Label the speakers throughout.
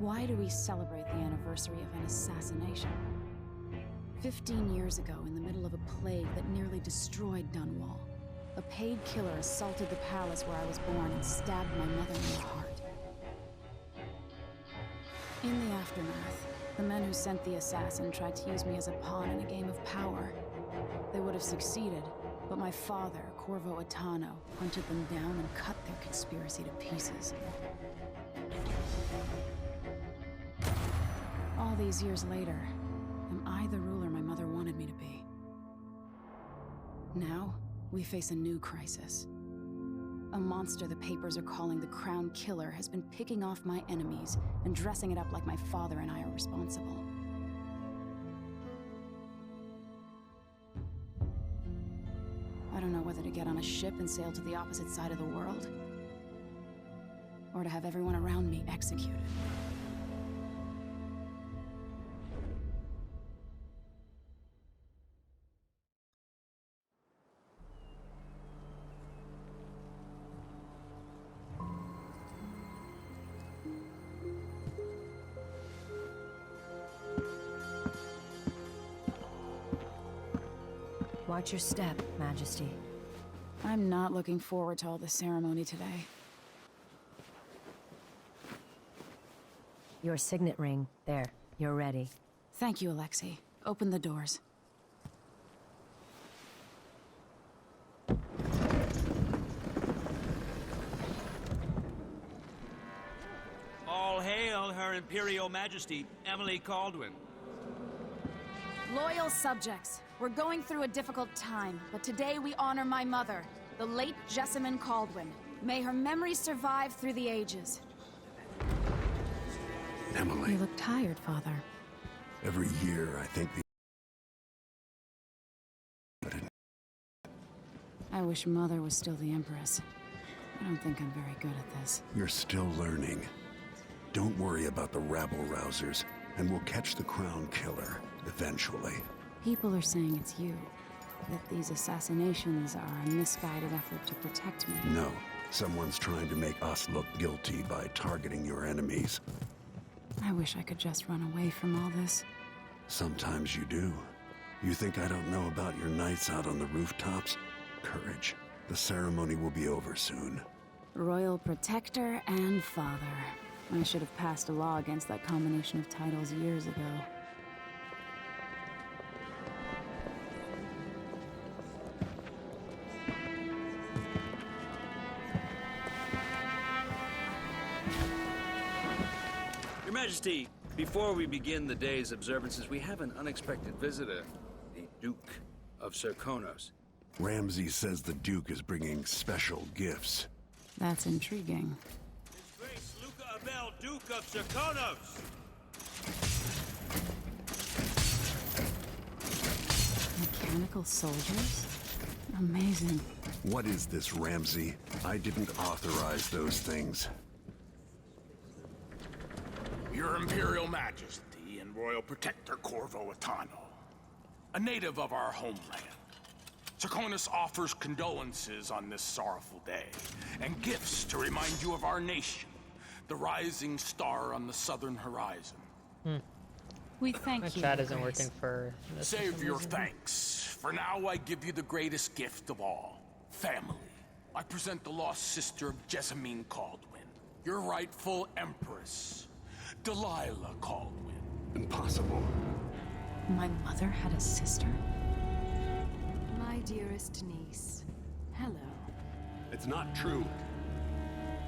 Speaker 1: Why do we celebrate the anniversary of an assassination? 15 years ago, in the middle of a plague that nearly destroyed Dunwall, a paid killer assaulted the palace where I was born and stabbed my mother in the heart. In the aftermath, the men who sent the assassin tried to use me as a pawn in a game of power. They would have succeeded, but my father, Corvo Attano, hunted them down and cut their conspiracy to pieces. All these years later, am I the ruler my mother wanted me to be? Now, we face a new crisis. A monster the papers are calling the Crown Killer has been picking off my enemies and dressing it up like my father and I are responsible. I don't know whether to get on a ship and sail to the opposite side of the world, or to have everyone around me executed.
Speaker 2: Watch your step, Majesty.
Speaker 1: I'm not looking forward to all the ceremony today.
Speaker 2: Your signet ring. There. You're ready.
Speaker 1: Thank you, Alexei. Open the doors.
Speaker 3: All hail Her Imperial Majesty, Emily Caldwin.
Speaker 1: Loyal subjects, we're going through a difficult time, but today we honor my mother, the late Jessamine Caldwin. May her memory survive through the ages.
Speaker 4: Emily.
Speaker 1: You look tired, Father.
Speaker 4: Every year, I think
Speaker 1: I wish Mother was still the Empress. I don't think I'm very good at this.
Speaker 4: you're still learning. Don't worry about the rabble-rousers, and we'll catch the Crown Killer, eventually.
Speaker 1: People are saying it's you. That these assassinations are a misguided effort to protect me.
Speaker 4: No, someone's trying to make us look guilty by targeting your enemies.
Speaker 1: I wish I could just run away from all this.
Speaker 4: Sometimes you do. You think I don't know about your nights out on the rooftops? Courage. The ceremony will be over soon.
Speaker 1: Royal Protector and Father. I should have passed a law against that combination of titles years ago.
Speaker 3: Your Majesty, before we begin the day's observances, we have an unexpected visitor, the Duke of Serkonos.
Speaker 4: Ramsay says the Duke is bringing special gifts.
Speaker 1: That's intriguing.
Speaker 3: His Grace Luca Abel, Duke of Serkonos!
Speaker 1: Mechanical soldiers? Amazing.
Speaker 4: What is this, Ramsay? I didn't authorize those things.
Speaker 5: Your Imperial Majesty and Royal Protector Corvo Attano, a native of our homeland. Serkonos offers condolences on this sorrowful day, and gifts to remind you of our nation, the rising star on the southern horizon.
Speaker 1: We thank
Speaker 6: My
Speaker 1: you.
Speaker 6: chat isn't
Speaker 1: Grace.
Speaker 6: working for this for
Speaker 5: Save
Speaker 6: some
Speaker 5: your
Speaker 6: reason.
Speaker 5: thanks. For now, I give you the greatest gift of all, family. I present the lost sister of Jessamine Caldwin, your rightful empress, Delilah Caldwin.
Speaker 4: Impossible.
Speaker 1: My mother had a sister?
Speaker 7: My dearest niece, hello.
Speaker 4: It's not true.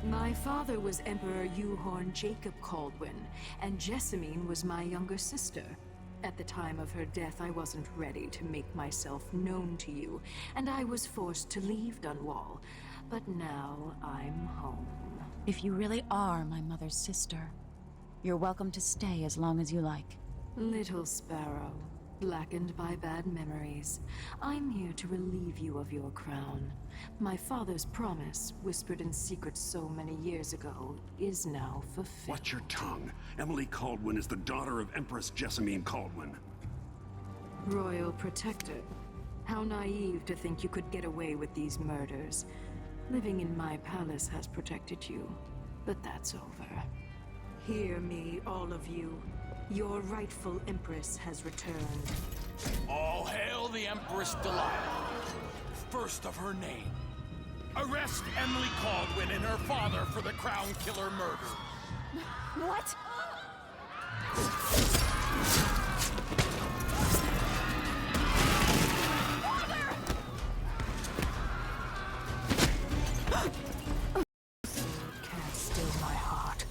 Speaker 7: My father was Emperor Euhorn Jacob Caldwin, and Jessamine was my younger sister. At the time of her death, I wasn't ready to make myself known to you, and I was forced to leave Dunwall. But now I'm home.
Speaker 1: If you really are my mother's sister, you're welcome to stay as long as you like.
Speaker 7: Little sparrow, blackened by bad memories, I'm here to relieve you of your crown. My father's promise, whispered in secret so many years ago, is now fulfilled.
Speaker 4: Watch your tongue. Emily Caldwin is the daughter of Empress Jessamine Caldwin.
Speaker 7: Royal Protector, how naive to think you could get away with these murders. Living in my palace has protected you, but that's over. Hear me, all of you. Your rightful Empress has returned.
Speaker 5: All hail the Empress Delilah, first of her name. Arrest Emily Caldwin and her father for the Crown Killer murder.
Speaker 1: What?
Speaker 7: Can't still my heart.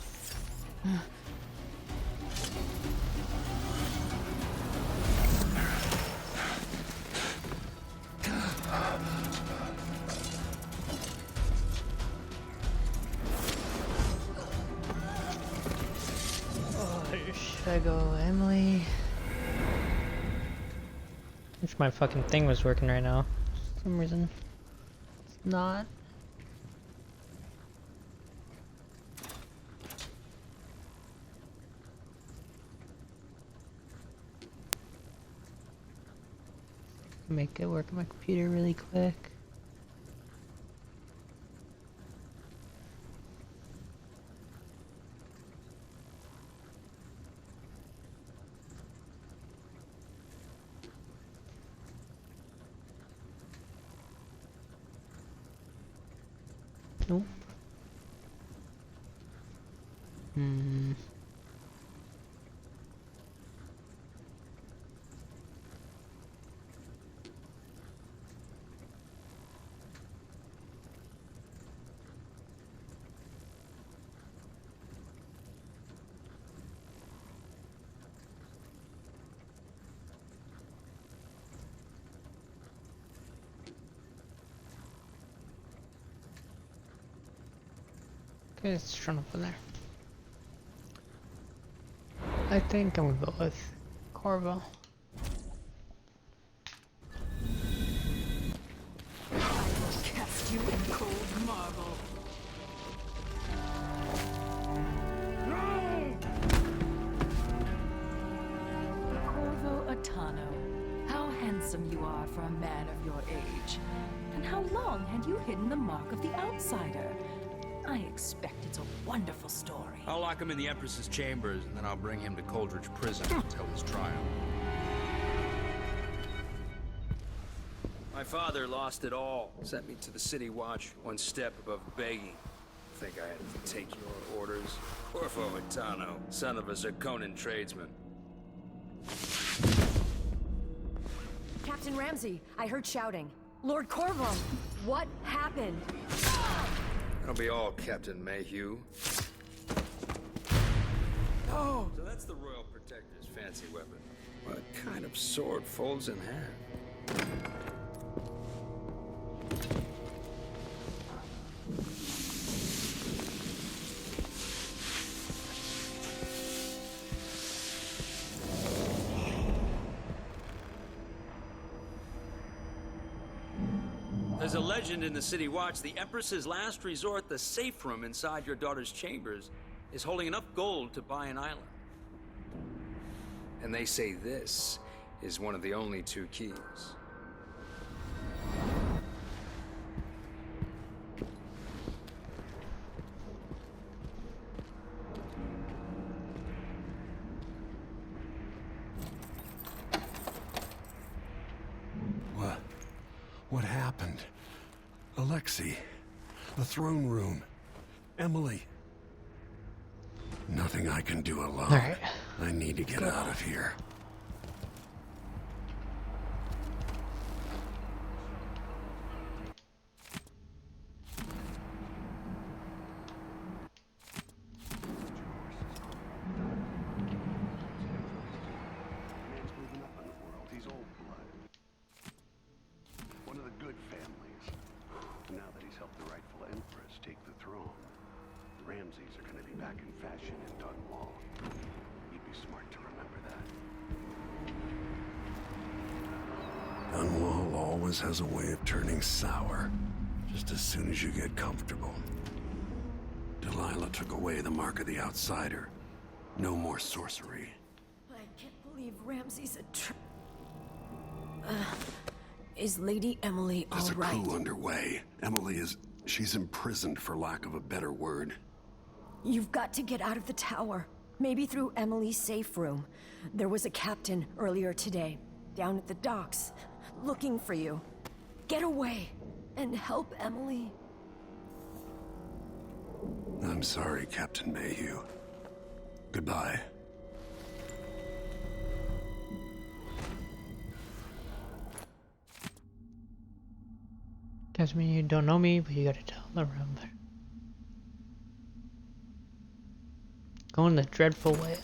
Speaker 6: Should I go Emily? Wish my fucking thing was working right now. For some reason it's not. Make it work on my computer really quick. Nope. Okay, let's run over there. I think I'm gonna go with Corvo.
Speaker 7: I will cast you in cold marble. Corvo Atano, how handsome you are for a man of your age. And how long had you hidden the mark of the outsider? I expect it's a wonderful story.
Speaker 3: I'll lock him in the Empress's chambers, and then I'll bring him to Coldridge Prison until his trial. My father lost it all. Sent me to the City Watch, one step above begging. Think I had to take your orders? Corvo Atano, son of a Zirconan tradesman.
Speaker 2: Captain Ramsey, I heard shouting. Lord Corvo, what happened?
Speaker 3: That'll be all, Captain Mayhew. Oh! So that's the Royal Protector's fancy weapon. What kind of sword folds in half? There's a legend in the City Watch. The Empress's last resort, the safe room inside your daughter's chambers, is holding enough gold to buy an island. And they say this is one of the only two keys.
Speaker 4: What happened? Alexei, the throne room, Emily. Nothing I can do alone.
Speaker 6: All right.
Speaker 4: I need to get out of here.
Speaker 8: Ramses are gonna be back in fashion in Dunwall. You'd be smart to remember that.
Speaker 4: Dunwall always has a way of turning sour, just as soon as you get comfortable. Delilah took away the mark of the outsider. No more sorcery.
Speaker 2: I can't believe Ramsey's is Lady Emily all
Speaker 4: There's a
Speaker 2: right?
Speaker 4: coup underway. Emily is... she's imprisoned, for lack of a better word.
Speaker 2: You've got to get out of the tower. Maybe through Emily's safe room. There was a captain earlier today, down at the docks, looking for you. Get away and help Emily.
Speaker 4: I'm sorry, Captain Mayhew. Goodbye.
Speaker 6: Guess me, you don't know me, but you gotta tell the room. Going the dreadful whale.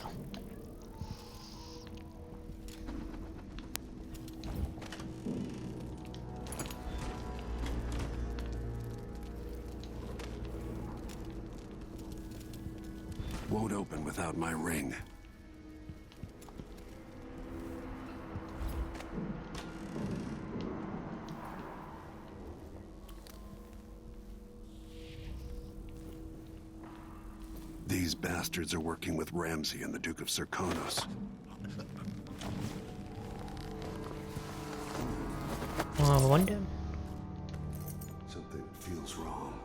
Speaker 4: Won't open without my ring. These bastards are working with Ramsay and the Duke of Serkonos.
Speaker 6: One down.
Speaker 4: Something feels wrong.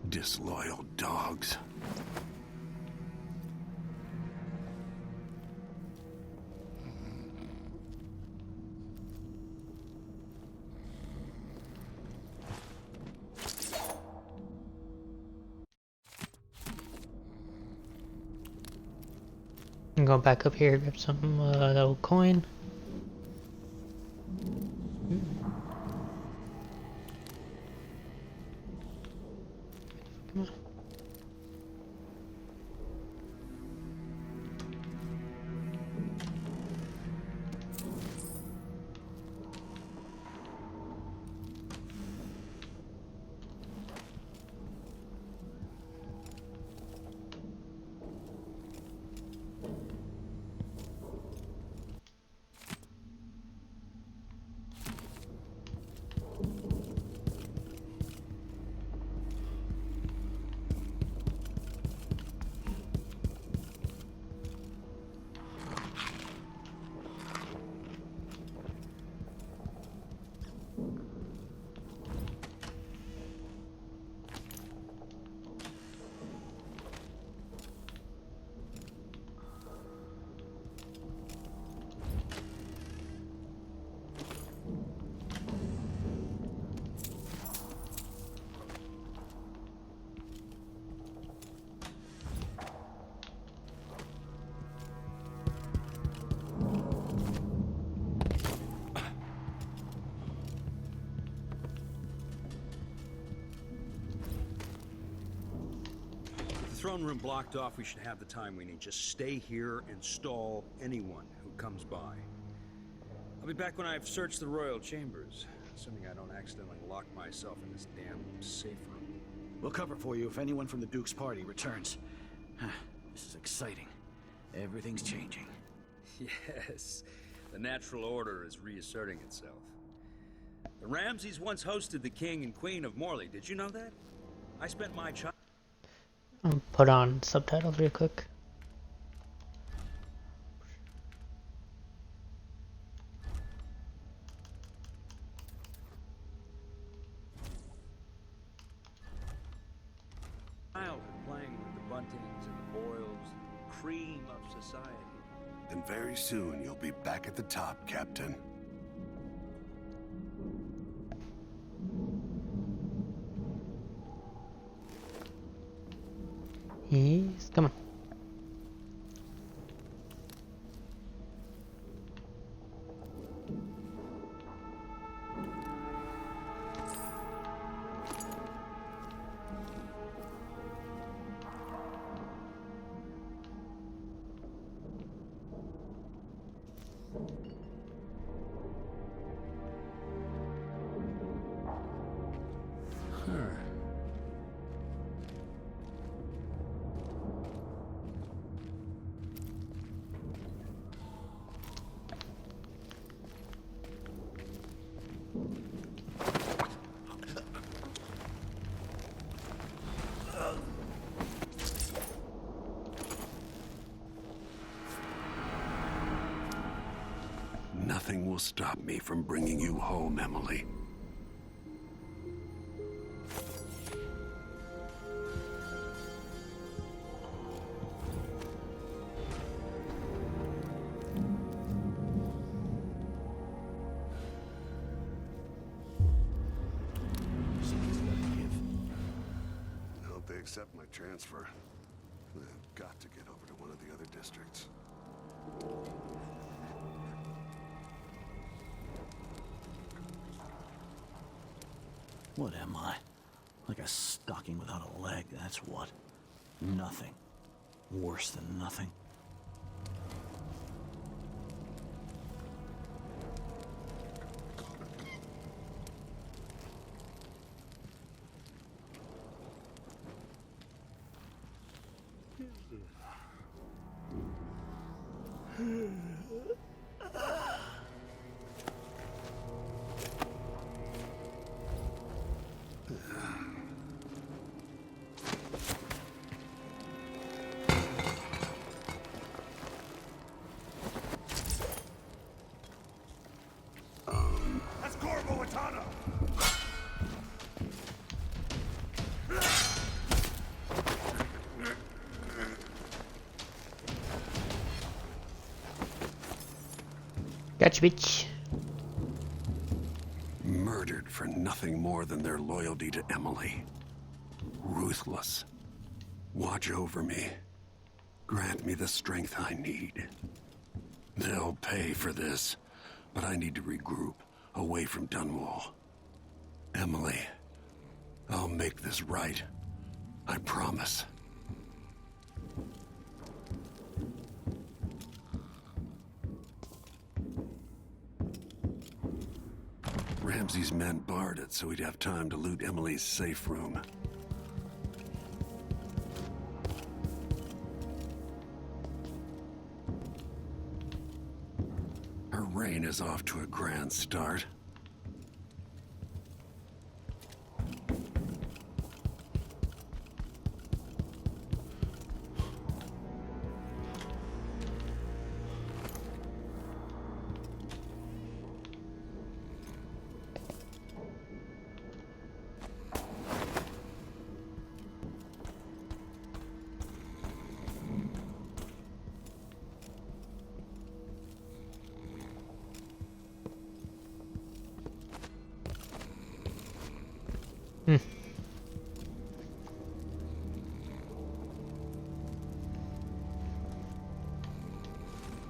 Speaker 4: Disloyal dogs.
Speaker 6: I'm going back up here, grab some that old coin. Come on.
Speaker 3: Throne room blocked off, we should have the time we need. Just stay here and stall anyone who comes by. I'll be back when I've searched the royal chambers, assuming I don't accidentally lock myself in this damn safe room.
Speaker 9: We'll cover for you if anyone from the Duke's party returns. This is exciting. Everything's changing.
Speaker 3: Yes, the natural order is reasserting itself. The Ramsays once hosted the king and queen of Morley. Did you know that? I spent my childhood.
Speaker 6: Put on subtitles real quick.
Speaker 3: Playing with the buntings and the boils, the cream of society.
Speaker 4: And very soon you'll be back at the top, Captain.
Speaker 6: Yes, come on.
Speaker 4: will stop me from bringing you home, Emily.
Speaker 9: Something's gotta give.
Speaker 4: I hope they accept my transfer. I've got to get over to one of the other districts.
Speaker 9: What am I? Like a stocking without a leg, that's what. Nothing. Worse than nothing.
Speaker 8: That's Corvo Atano!
Speaker 6: Gotcha, bitch.
Speaker 4: Murdered for nothing more than their loyalty to Emily. Ruthless. Watch over me. Grant me the strength I need. They'll pay for this, but I need to regroup away from Dunwall. Emily, I'll make this right. I promise. Ramsey's men barred it so he'd have time to loot Emily's safe room. Her reign is off to a grand start.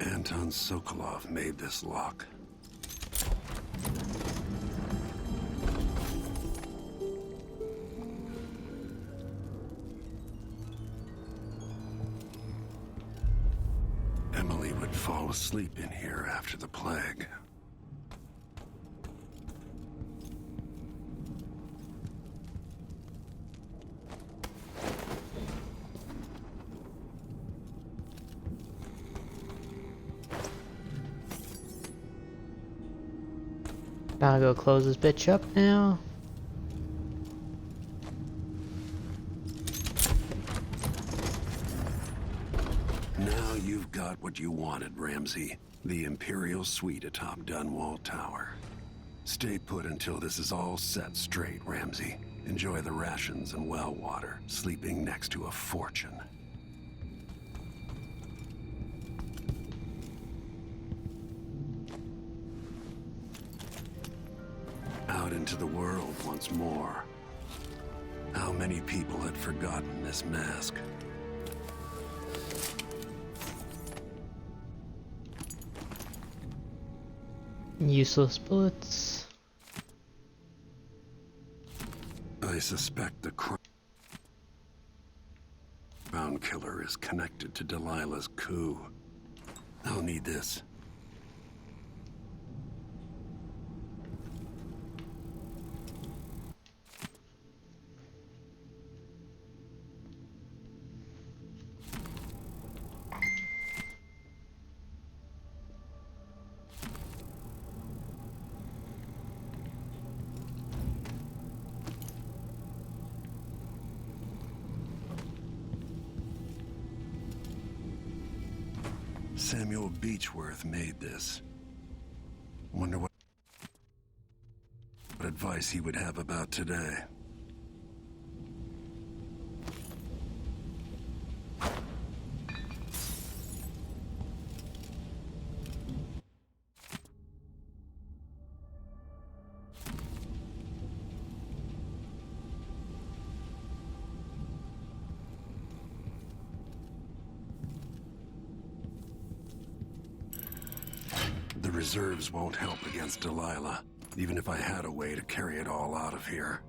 Speaker 4: Anton Sokolov made this lock. Emily would fall asleep in here after the plague.
Speaker 6: Gotta go close this bitch up now.
Speaker 4: Now you've got what you wanted, Ramsey. The Imperial Suite atop Dunwall Tower. Stay put until this is all set straight, Ramsey. Enjoy the rations and well water, sleeping next to a fortune. Out into the world once more. How many people had forgotten this mask?
Speaker 6: Useless bullets.
Speaker 4: I suspect the crown killer is connected to Delilah's coup. I'll need this. Samuel Beechworth made this. Wonder what advice he would have about today. The reserves won't help against Delilah, even if I had a way to carry it all out of here.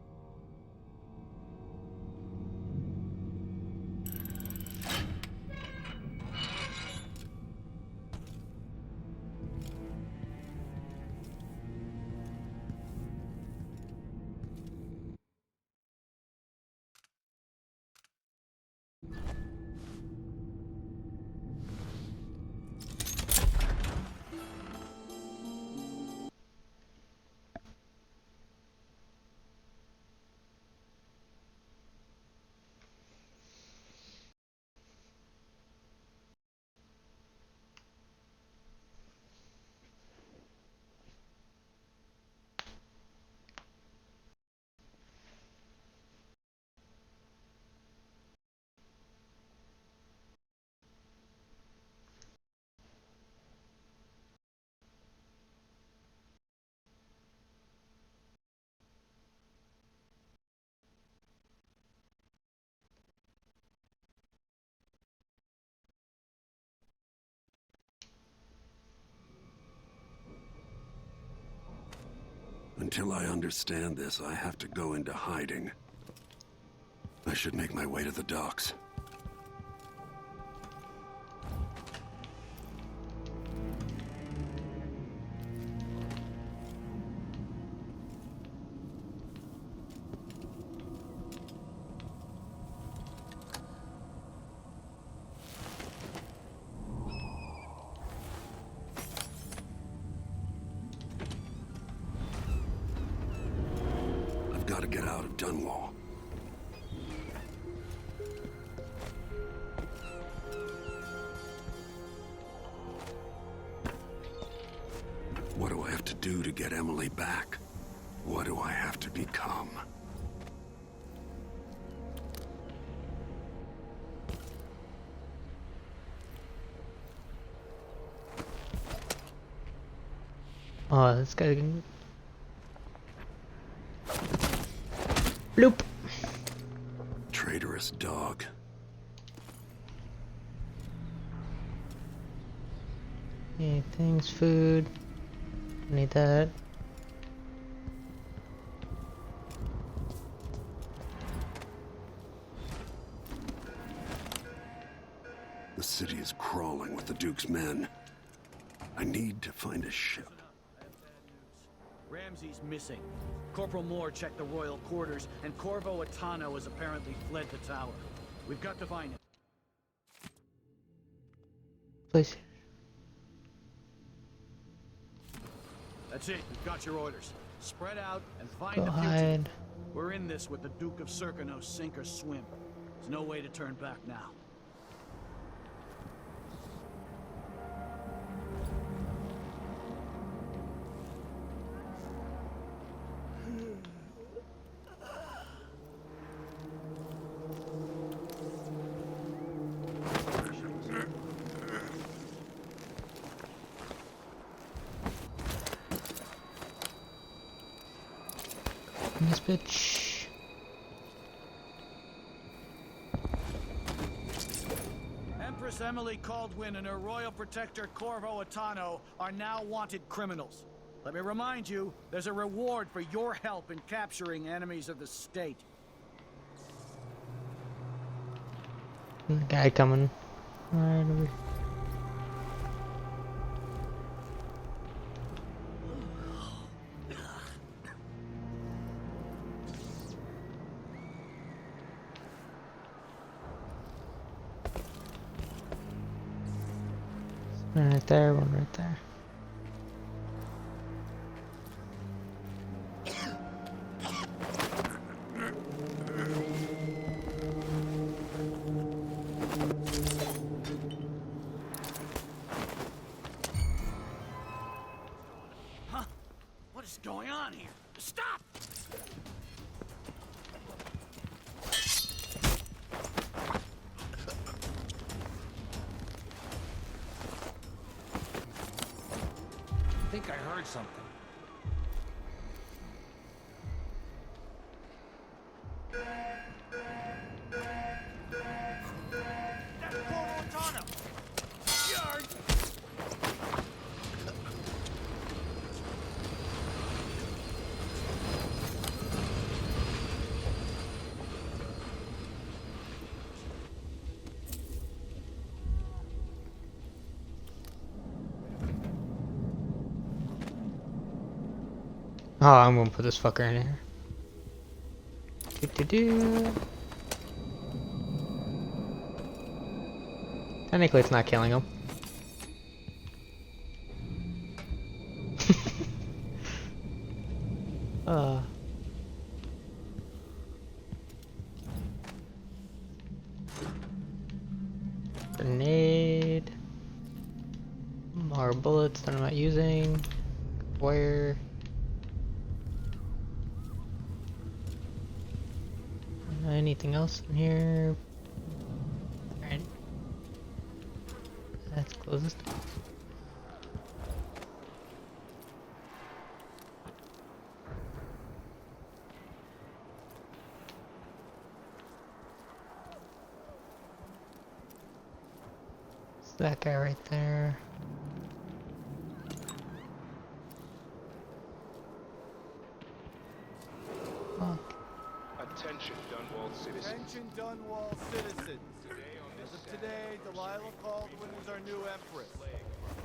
Speaker 4: Until I understand this, I have to go into hiding. I should make my way to the docks. I've got to get out of Dunwall. What do I have to do to get Emily back? What do I have to become?
Speaker 6: Oh, this guy can... Bloop!
Speaker 4: Traitorous dog.
Speaker 6: Okay, things, food. Need that.
Speaker 4: The city is crawling with the Duke's men. I need to find a ship.
Speaker 9: Ramsey's missing. Corporal Moore checked the royal quarters, and Corvo Atano has apparently fled the tower. We've got to find him.
Speaker 6: Please.
Speaker 9: That's it. We've got your orders. Spread out and find
Speaker 6: Go
Speaker 9: the fugitive.
Speaker 6: hide.
Speaker 9: We're in this with the Duke of Serkino, sink or swim. There's no way to turn back now.
Speaker 6: This bitch.
Speaker 9: Empress Emily Caldwin and her royal protector Corvo Atano are now wanted criminals. Let me remind you, there's a reward for your help in capturing enemies of the state.
Speaker 6: The guy coming. Right over. One right there, one right there.
Speaker 9: Huh? on here? Stop!
Speaker 10: I think I heard something.
Speaker 9: That's Corvo Tano! Yarn!
Speaker 6: Oh, I'm gonna put this fucker in here. Do-do-do. Technically, it's not killing him. Grenade. More bullets that I'm not using. Wire. Anything else in here? Alright. Let's close this door. It's that guy right there. Fuck.
Speaker 8: Attention, Dunwall citizens.
Speaker 11: Attention, Dunwall citizens. As of today, Delilah Caldwin is our new empress.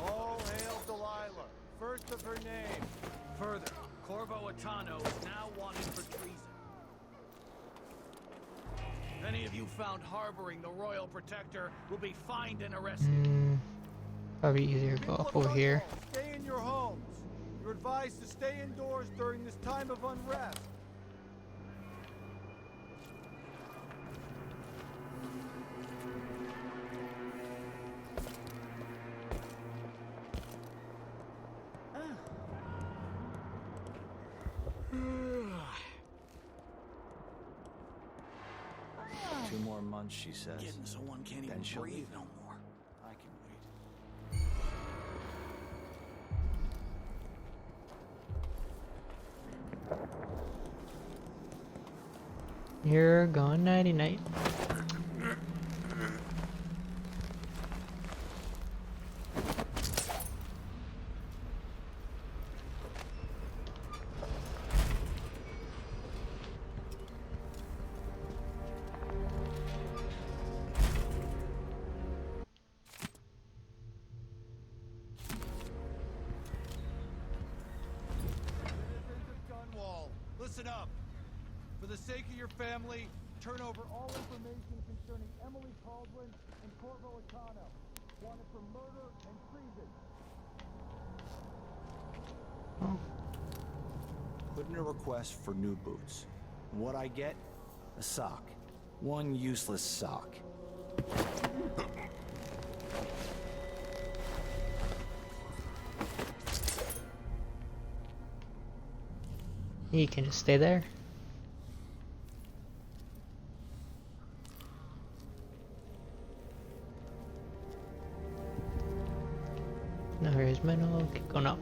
Speaker 11: All hail Delilah, first of her name.
Speaker 9: Further, Corvo Atano is now wanted for treason. Any of you found harboring the Royal Protector will be fined and arrested.
Speaker 6: Probably easier to go up over here.
Speaker 11: Stay in your homes. You're advised to stay indoors during this time of unrest.
Speaker 10: Two more months, she says.
Speaker 9: Getting so one can't
Speaker 10: Then
Speaker 9: even
Speaker 10: she'll
Speaker 9: breathe
Speaker 10: leave.
Speaker 9: no more. I can wait.
Speaker 6: You're gone nighty night.
Speaker 11: Citizens of Dunwall, listen up. For the sake of your family, turn over all information concerning Emily Caldwin and Corvo Atano, wanted for murder and treason.
Speaker 10: Put in a request for new boots. And what I get? A sock. One useless sock.
Speaker 6: He can just stay there. Now here's Menno, keep going up.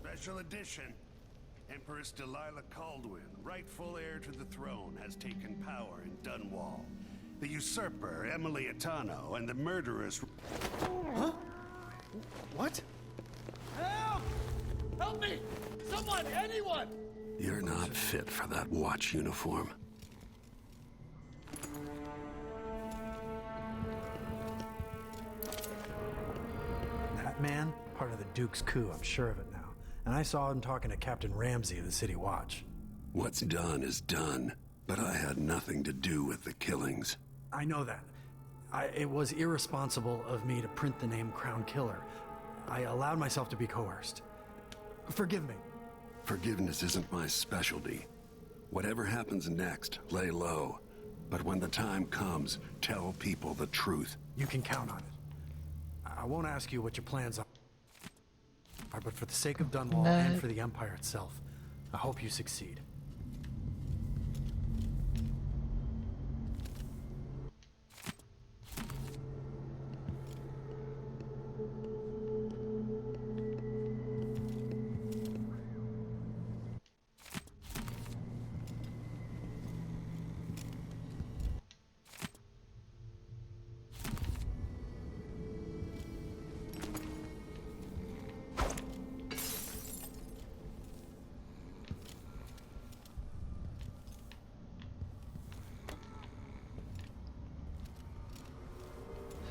Speaker 8: Special edition. Empress Delilah Caldwin, rightful heir to the throne, has taken power in Dunwall. The usurper, Emily Atano, and the murderous...
Speaker 11: Huh? What? Help! Help me! Someone! Anyone!
Speaker 4: You're not fit for that watch uniform.
Speaker 12: That man, part of the Duke's coup, I'm sure of it now. And I saw him talking to Captain Ramsey of the City Watch.
Speaker 4: What's done is done, but I had nothing to do with the killings.
Speaker 12: I know that. It was irresponsible of me to print the name Crown Killer. I allowed myself to be coerced. Forgive me.
Speaker 4: Forgiveness isn't my specialty. Whatever happens next, lay low. But when the time comes, tell people the truth.
Speaker 12: You can count on it. I won't ask you what your plans are, but for the sake of Dunwall and for the Empire itself, I hope you succeed.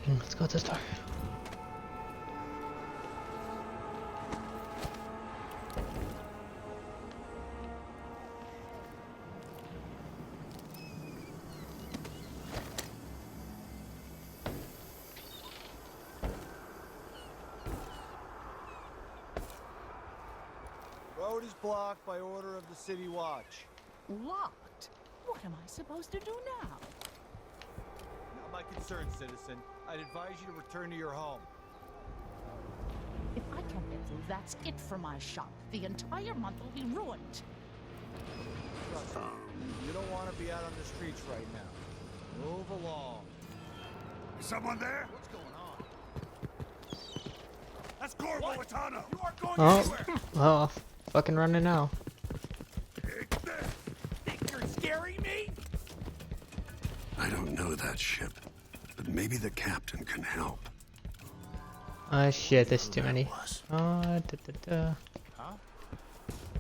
Speaker 6: Let's go to this door.
Speaker 11: Road is blocked by order of the City Watch.
Speaker 13: Locked? What am I supposed to do now?
Speaker 11: Not my concern, citizen. I'd advise you to return to your home.
Speaker 13: If I can't get through, that's it for my shop. The entire month will be ruined.
Speaker 11: Trust me, you don't want to be out on the streets right now. Move along.
Speaker 8: Is someone there?
Speaker 11: What's going on?
Speaker 8: That's Corvo Atano!
Speaker 11: You aren't going
Speaker 6: Oh,
Speaker 11: anywhere!
Speaker 6: well, fucking running now.
Speaker 11: Think you're scaring me?
Speaker 4: I don't know that ship, but maybe the captain can help.
Speaker 6: Shit, there's too many.
Speaker 11: Huh?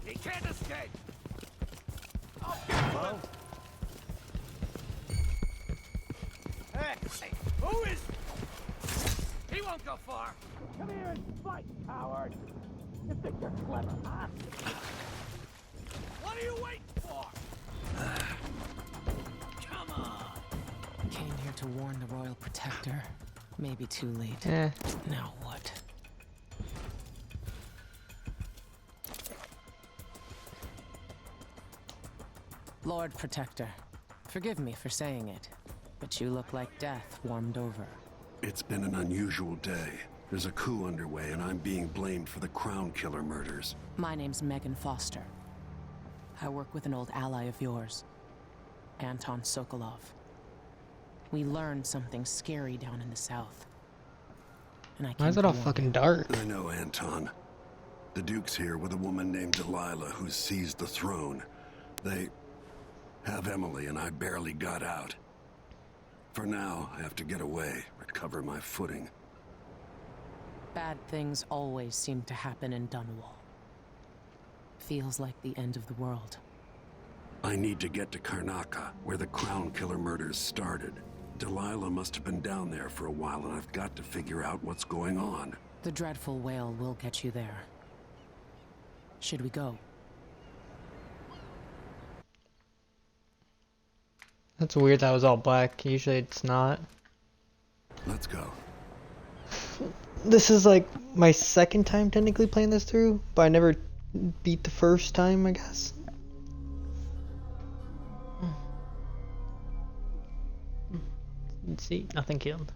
Speaker 11: He can't escape! I'll get him! Hey, who is... He won't go far! Come here and fight, coward! You think you're clever, huh? What are you waiting for? Come on!
Speaker 14: Came here to warn the Royal Protector. Maybe too late.
Speaker 6: Eh.
Speaker 14: Now what? Lord Protector, forgive me for saying it, but you look like death warmed over.
Speaker 4: It's been an unusual day. There's a coup underway, and I'm being blamed for the Crown Killer murders.
Speaker 14: My name's Megan Foster. I work with an old ally of yours, Anton Sokolov. We learned something scary down in the south. And I
Speaker 6: Why is it all fucking dark?
Speaker 4: I know, Anton. The Duke's here with a woman named Delilah who seized the throne. They have Emily, and I barely got out. For now, I have to get away, recover my footing.
Speaker 14: Bad things always seem to happen in Dunwall. Feels like the end of the world.
Speaker 4: I need to get to Karnaca, where the Crown Killer murders started. Delilah must have been down there for a while, and I've got to figure out what's going on.
Speaker 14: The dreadful whale will get you there. Should we go?
Speaker 6: That's weird that was all black. Usually it's not.
Speaker 4: Let's go.
Speaker 6: This is like my second time technically playing this through, but I never beat the first time, I guess. Let's see, nothing killed.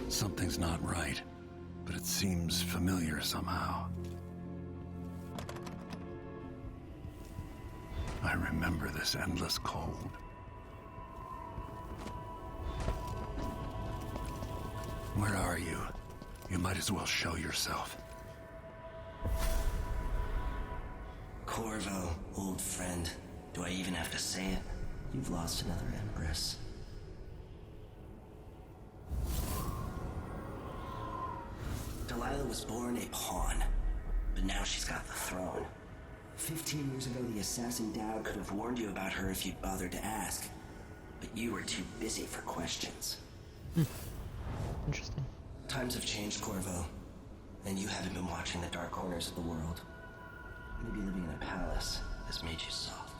Speaker 4: Something's not right, but it seems familiar somehow. I remember this endless cold. Where are you? You might as well show yourself.
Speaker 15: Corvo, old friend. Do I even have to say it? You've lost another Empress. Delilah was born a pawn. but now she's got the throne. 15 years ago, the assassin Dao could have warned you about her if you'd bothered to ask. But you were too busy for questions.
Speaker 6: Interesting.
Speaker 15: Times have changed, Corvo. And you haven't been watching the dark corners of the world. Maybe living in a palace has made you soft.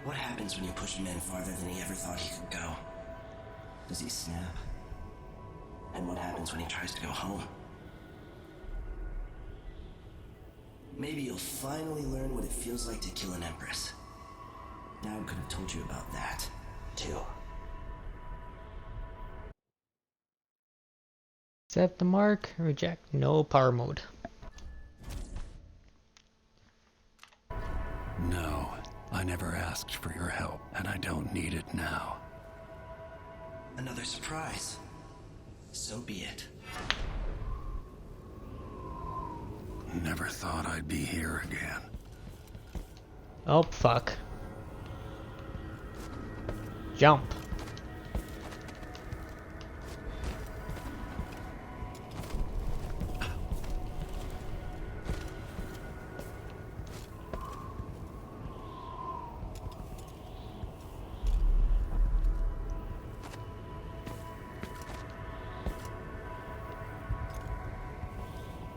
Speaker 15: What happens when you push a man farther than he ever thought he could go? Does he snap? And what happens when he tries to go home? Maybe you'll finally learn what it feels like to kill an empress. Dowd could have told you about that, too.
Speaker 6: Accept the mark, reject, no power mode.
Speaker 4: No, I never asked for your help, and I don't need it now.
Speaker 15: Another surprise. So be it.
Speaker 4: Never thought I'd be here again.
Speaker 6: Oh, fuck. Jump.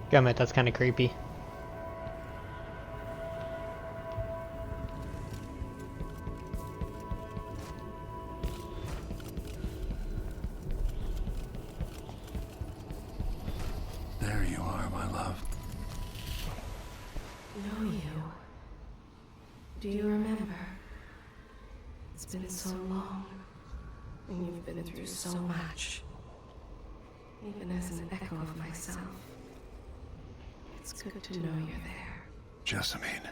Speaker 6: Gummit, that's kind of creepy.
Speaker 4: There you are, my love.
Speaker 2: Know you. Do you remember? It's been so long, and you've been through so much. Even as an echo of myself, it's good to know you're there.
Speaker 4: Jessamine,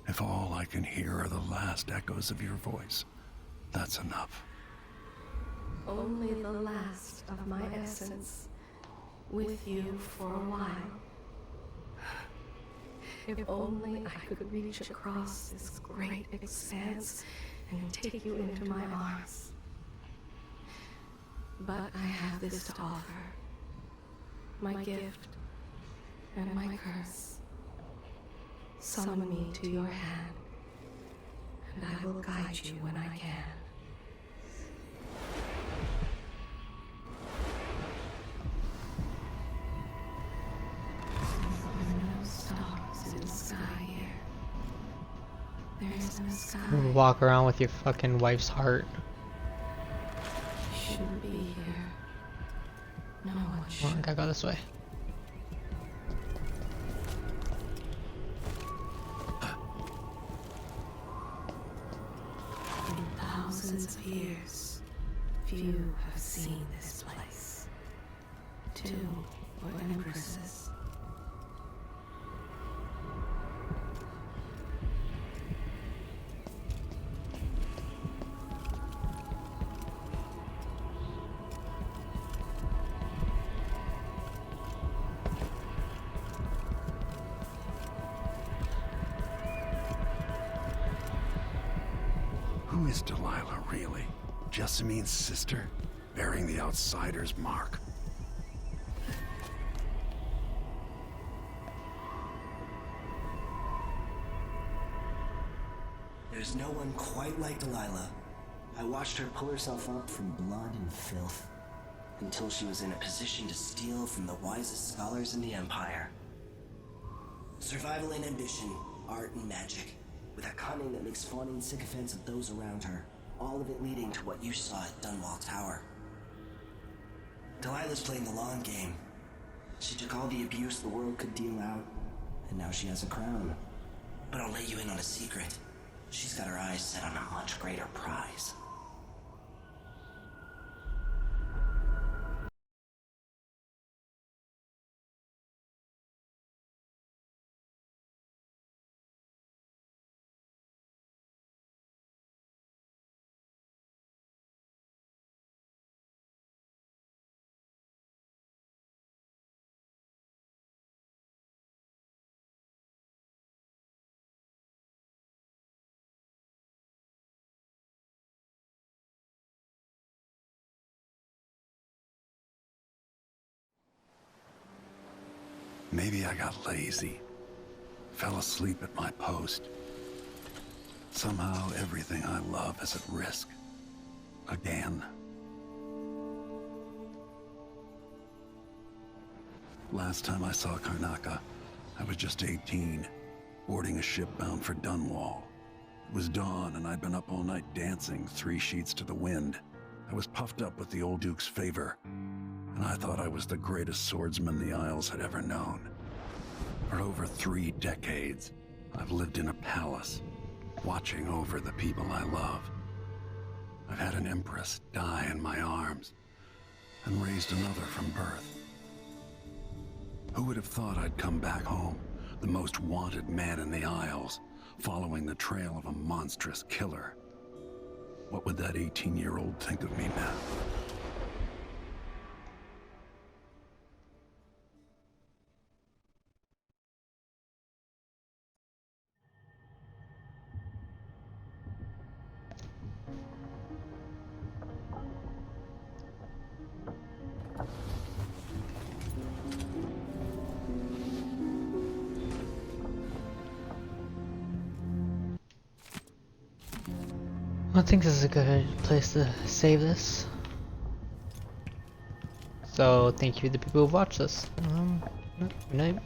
Speaker 4: if all I can hear are the last echoes of your voice, that's enough.
Speaker 2: Only the last of my essence, with you for a while. If only I could reach across this great expanse and take you into my arms. But I have this to offer. My gift and my curse. Summon me to your hand, and I will guide you when I can. There's no sky.
Speaker 6: Walk around with your fucking wife's heart.
Speaker 2: Shouldn't be here. No one
Speaker 6: Oh,
Speaker 2: should.
Speaker 6: I gotta go this way.
Speaker 2: In thousands of years, few have seen this place. 2 were empresses.
Speaker 4: Who is Delilah, really? Jessamine's sister? Bearing the outsider's mark.
Speaker 15: There's no one quite like Delilah. I watched her pull herself up from blood and filth, until she was in a position to steal from the wisest scholars in the Empire. Survival and ambition, art and magic, with a cunning that makes fawning sycophants of those around her, all of it leading to what you saw at Dunwall Tower. Delilah's playing the long game. She took all the abuse the world could deal out, and now she has a crown. But I'll let you in on a secret. She's got her eyes set on a much greater prize.
Speaker 4: Maybe I got lazy. Fell asleep at my post. Somehow everything I love is at risk. Again. Last time I saw Karnaca, I was just 18, boarding a ship bound for Dunwall. It was dawn and I'd been up all night dancing 3 sheets to the wind. I was puffed up with the old Duke's favor, and I thought I was the greatest swordsman the Isles had ever known. For over 3 decades, I've lived in a palace, watching over the people I love. I've had an empress die in my arms, and raised another from birth. Who would have thought I'd come back home, the most wanted man in the Isles, following the trail of a monstrous killer? What would that 18-year-old think of me now?
Speaker 6: I think this is a good place to save this. So thank you to the people who watched this. Good night.